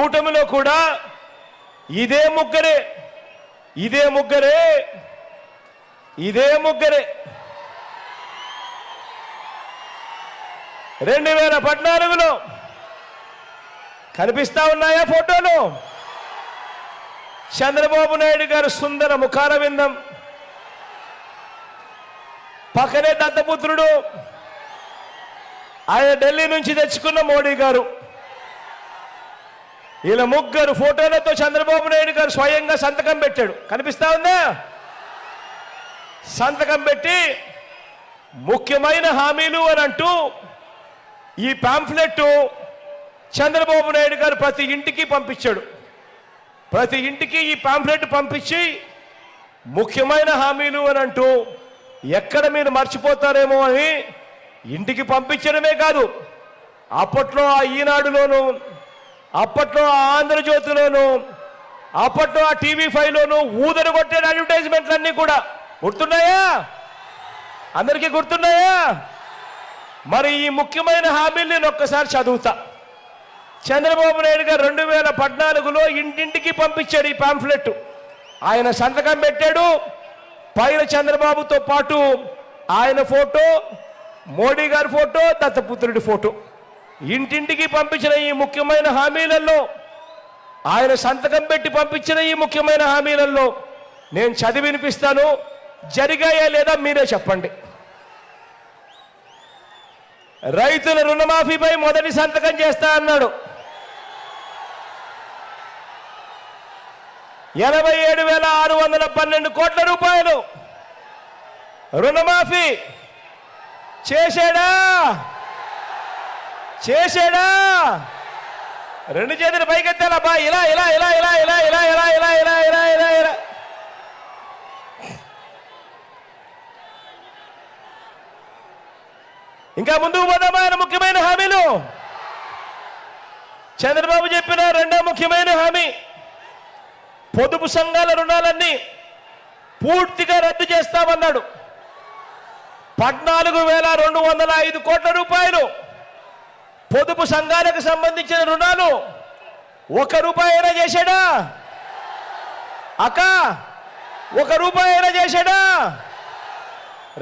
కూటమిలో కూడా ఇదే ముగ్గురే 2014లో కనిపిస్తా ఉన్నాయా ఫోటోలు? చంద్రబాబు నాయుడు గారు సుందర ముఖార విందం, పక్కనే దత్తపుత్రుడు, ఆయన ఢిల్లీ నుంచి తెచ్చుకున్న మోడీ గారు. ఇలా ముగ్గురు ఫోటోలతో చంద్రబాబు నాయుడు గారు స్వయంగా సంతకం పెట్టాడు. కనిపిస్తా ఉందా? సంతకం పెట్టి ముఖ్యమైన హామీలు అని అంటూ ఈ పాంఫ్లెట్ చంద్రబాబు నాయుడు గారు ప్రతి ఇంటికి పంపించాడు. ప్రతి ఇంటికి ఈ పాంఫ్లెట్ పంపించి ముఖ్యమైన హామీలు అని అంటూ ఎక్కడ మీరు మర్చిపోతారేమో అని ఇంటికి పంపించడమే కాదు, అప్పట్లో ఆ ఈనాడులోను, అప్పట్లో ఆ ఆంధ్రజ్యోతిలోను, అప్పట్లో ఆ TV5లోను ఊదరు కొట్టే అడ్వర్టైజ్మెంట్లన్నీ కూడా గుర్తున్నాయా? అందరికీ గుర్తున్నాయా? మరి ఈ ముఖ్యమైన హామీలు నేను ఒక్కసారి చదువుతా. చంద్రబాబు నాయుడు గారు 2014లో ఇంటింటికి పంపించాడు ఈ పాంఫ్లెట్. ఆయన సంతకం పెట్టాడు. పైన చంద్రబాబుతో పాటు ఆయన ఫోటో, మోడీ గారి ఫోటో, దత్తపుత్రుడి ఫోటో. ఇంటింటికి పంపించిన ఈ ముఖ్యమైన హామీలలో, ఆయన సంతకం పెట్టి పంపించిన ఈ ముఖ్యమైన హామీలలో నేను చదివి వినిపిస్తాను. జరిగాయా లేదా మీరే చెప్పండి. రైతుల రుణమాఫీపై మొదటి సంతకం చేస్తా అన్నాడు. 87,612 కోట్ల రూపాయలు రుణమాఫీ చేశాడా? రెండు చేతులు పైకెత్తాలా బా? ఇలా ఇలా ఇలా ఇలా ఇలా ఇలా ఇలా ఇలా ఇలా ఇలా ఇలా ఇలా. ఇంకా ముందుకు పోదామా? ముఖ్యమైన హామీలు చంద్రబాబు చెప్పిన రెండో ముఖ్యమైన హామీ, పొదుపు సంఘాల రుణాలన్నీ పూర్తిగా రద్దు చేస్తామన్నాడు. 14,205 కోట్ల రూపాయలు పొదుపు సంఘాలకు సంబంధించిన రుణాలు. 1 రూపాయి అయినా చేశాడా అక్క? 1 రూపాయి అయినా చేశాడా?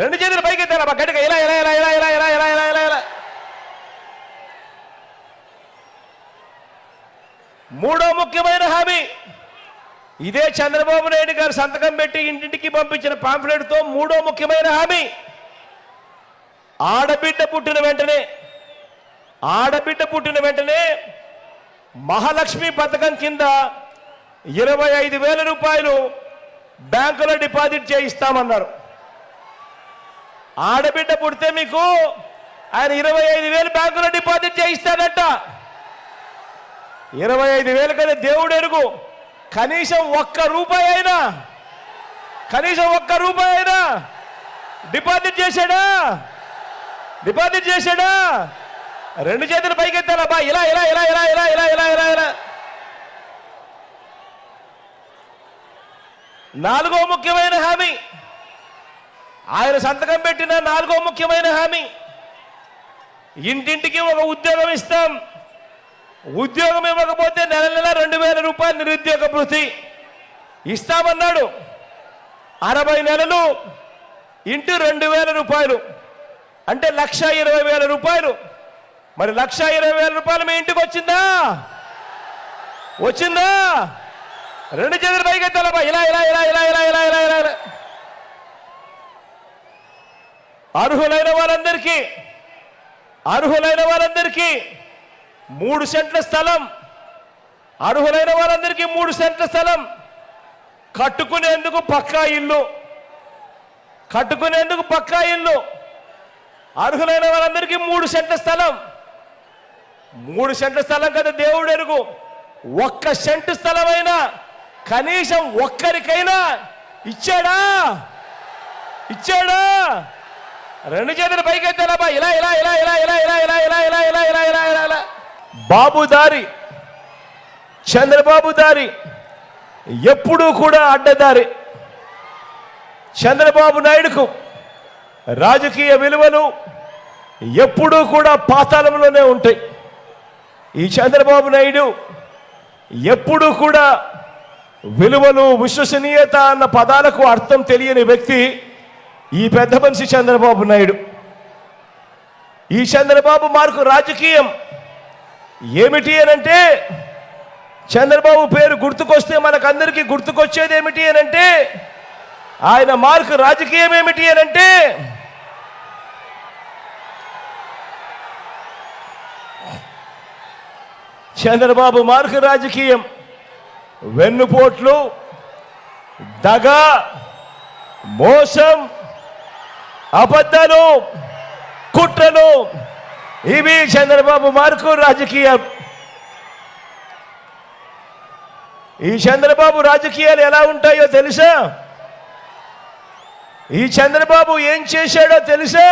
రెండు చేతులు పైకి ఎత్తారా గట్టిగా? ఇలా ఇలా ఇలా ఇలా ఇలా ఇలా ఇలా ఇలా ఇలా ఇలా. మూడో ముఖ్యమైన హామీ, ఇదే చంద్రబాబు నాయుడు గారు సంతకం పెట్టి ఇంటింటికి పంపించిన పాంఫ్లెట్తో మూడో ముఖ్యమైన హామీ, ఆడబిడ్డ పుట్టిన వెంటనే మహాలక్ష్మి పథకం కింద 25,000 రూపాయలు బ్యాంకులో డిపాజిట్ చేయిస్తామన్నారు. ఆడబిడ్డ పుడితే మీకు ఆయన 25,000 బ్యాంకులో డిపాజిట్ చేయిస్తాడట. 25,000 కదా దేవుడు ఎరుగు. కనీసం 1 రూపాయి అయినా డిపాజిట్ చేశాడా? రెండు చేతులు పైకెత్తాలా బా? ఇలా ఇలా ఇలా ఇలా ఇలా ఇలా ఇలా ఇలా ఇలా. నాలుగో ముఖ్యమైన హామీ, ఆయన సంతకం పెట్టిన నాలుగో ముఖ్యమైన హామీ, ఇంటింటికి ఒక ఉద్యోగం ఇస్తాం. ఉద్యోగం ఇవ్వకపోతే నెల 2,000 రూపాయలు నిరుద్యోగ భృతి ఇస్తామన్నాడు. 60 నెలలు ఇంటూ 2,000 రూపాయలు అంటే 1,20,000 రూపాయలు. మరి 1,20,000 రూపాయలు మీ ఇంటికి వచ్చిందా? రెండు చేతులు పైకెత్తాలబ్బా? ఇలా ఇలా ఇలా ఇలా ఇలా ఇలా ఇలా ఇలా. అర్హులైన వారందరికీ 3 సెంట్ల స్థలం, అర్హులైన వారందరికీ 3 సెంట్ల స్థలం, కట్టుకునేందుకు పక్కా ఇల్లు, అర్హులైన వారందరికీ 3 సెంట్ల స్థలం. 3 సెంట్ల స్థలం కదా దేవుడు ఎరుగు. 1 సెంటు స్థలమైనా కనీసం ఒక్కరికైనా ఇచ్చాడా? రెండు చేతులు పైకెత్తాలబ్బా? ఇలా ఇలా ఇలా ఇలా ఇలా ఇలా ఇలా ఇలా ఇలా ఇలా ఇలా ఇలా ఇలా ఇలా. బాబు దారి, చంద్రబాబు దారి ఎప్పుడూ కూడా అడ్డదారి. చంద్రబాబు నాయుడుకు రాజకీయ విలువలు ఎప్పుడూ కూడా పాతాళంలోనే ఉంటాయి. ఈ చంద్రబాబు నాయుడు ఎప్పుడూ కూడా విలువలు, విశ్వసనీయత అన్న పదాలకు అర్థం తెలియని వ్యక్తి ఈ పెద్ద మనిషి చంద్రబాబు నాయుడు. ఈ చంద్రబాబు మార్కు రాజకీయం ఏమిటి అనంటే, చంద్రబాబు పేరు గుర్తుకొస్తే మనకందరికీ గుర్తుకొచ్చేది ఏమిటి అనంటే, ఆయన మార్కు రాజకీయం ఏమిటి అనంటే, చంద్రబాబు మార్కు రాజకీయం వెన్నుపోట్లు, దగ, మోసం, అబద్ధాలు, కుట్రలు, ఇవి చంద్రబాబు మార్కు రాజకీయం. ఈ చంద్రబాబు రాజకీయాలు ఎలా ఉంటాయో తెలుసా? ఈ చంద్రబాబు ఏం చేశాడో తెలుసా?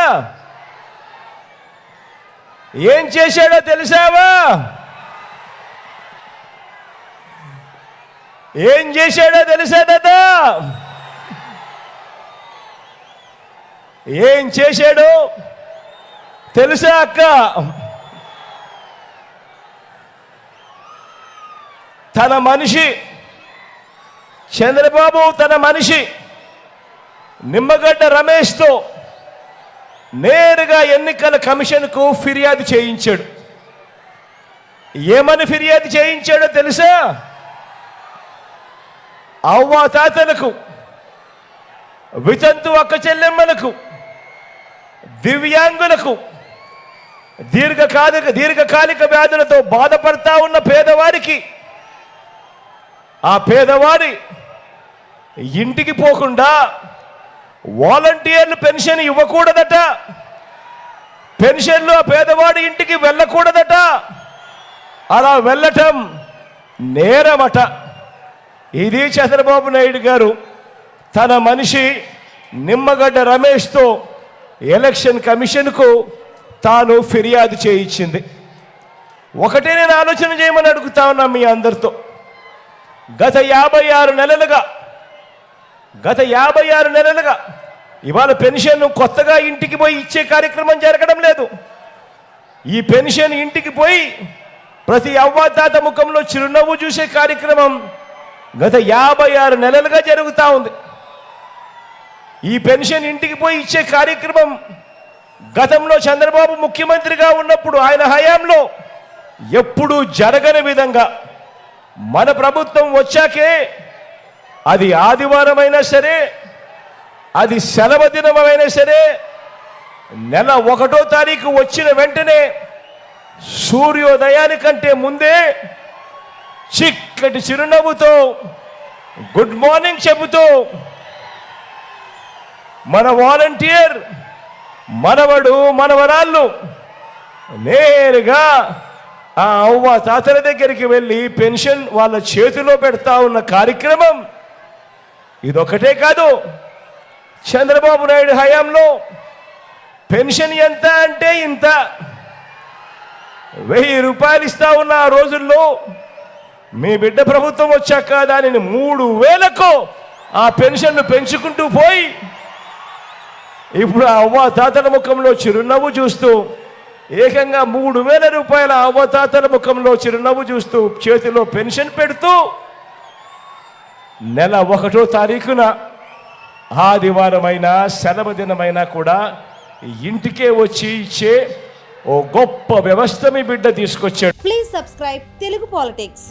ఏం చేశాడో తెలుసావా? ఏం చేశాడో తెలుసా దాదా? ఏం చేశాడో తెలుసా అక్క? తన మనిషి చంద్రబాబు తన మనిషి నిమ్మగడ్డ రమేష్తో నేరుగా ఎన్నికల కమిషన్కు ఫిర్యాదు చేయించాడు. ఏమని ఫిర్యాదు చేయించాడో తెలుసా? అవ్వాతాతలకు, వితంతు అక్క చెల్లెమ్మలకు, దివ్యాంగులకు, దీర్ఘకాలిక వ్యాధులతో బాధపడతా ఉన్న పేదవారికి, ఆ పేదవాడి ఇంటికి పోకుండా వాలంటీర్లు పెన్షన్ ఇవ్వకూడదట, పెన్షన్లు ఆ పేదవాడి ఇంటికి వెళ్ళకూడదట, అలా వెళ్ళటం నేరమట. ఇది చంద్రబాబు నాయుడు గారు తన మనిషి నిమ్మగడ్డ రమేష్తో ఎలక్షన్ కమిషన్కు తాను ఫిర్యాదు చేయించింది. ఒకటే నేను ఆలోచన చేయమని అడుగుతా ఉన్నా మీ అందరితో. గత 56 నెలలుగా ఇవాళ పెన్షన్ కొత్తగా ఇంటికి పోయి ఇచ్చే కార్యక్రమం జరగడం లేదు. ఈ పెన్షన్ ఇంటికి పోయి ప్రతి అవ్వాతాత ముఖంలో చిరునవ్వు చూసే కార్యక్రమం గత 56 నెలలుగా జరుగుతూ ఉంది. ఈ పెన్షన్ ఇంటికి పోయి ఇచ్చే కార్యక్రమం గతంలో చంద్రబాబు ముఖ్యమంత్రిగా ఉన్నప్పుడు ఆయన హయాంలో ఎప్పుడూ జరగని విధంగా మన ప్రభుత్వం వచ్చాకే, అది ఆదివారమైనా సరే, అది సెలవు దినమైనా సరే, నెల 1వ తారీఖు వచ్చిన వెంటనే సూర్యోదయానికంటే ముందే చిక్కటి చిరునవ్వుతో గుడ్ మార్నింగ్ చెబుతూ మన వాలంటీర్ మనవడు మనవరాళ్ళు నేరుగా ఆ అవ్వ తాతల దగ్గరికి వెళ్ళి పెన్షన్ వాళ్ళ చేతిలో పెడతా ఉన్న కార్యక్రమం ఇదొకటే కాదు. చంద్రబాబు నాయుడు హయాంలో పెన్షన్ ఎంత అంటే ఇంత 1000 రూపాయలు ఇస్తా ఉన్న ఆ రోజుల్లో మీ బిడ్డ ప్రభుత్వం వచ్చాక దానిని 3000కు ఆ పెన్షన్ను పెంచుకుంటూ పోయి ఇప్పుడు ఆ అవ్వ తాతల ముఖంలో చిరునవ్వు చూస్తూ ఏకంగా 3000 రూపాయల అవ్వ తాతల ముఖంలో చిరునవ్వు చూస్తూ చేతిలో పెన్షన్ పెడుతూ నెల 1వ తారీఖున ఆదివారమైనా సెలవు దినమైనా కూడా ఇంటికే వచ్చి ఇచ్చే ఓ గొప్ప వ్యవస్థ మీ బిడ్డ తీసుకొచ్చాడు. Please subscribe Telugu politics.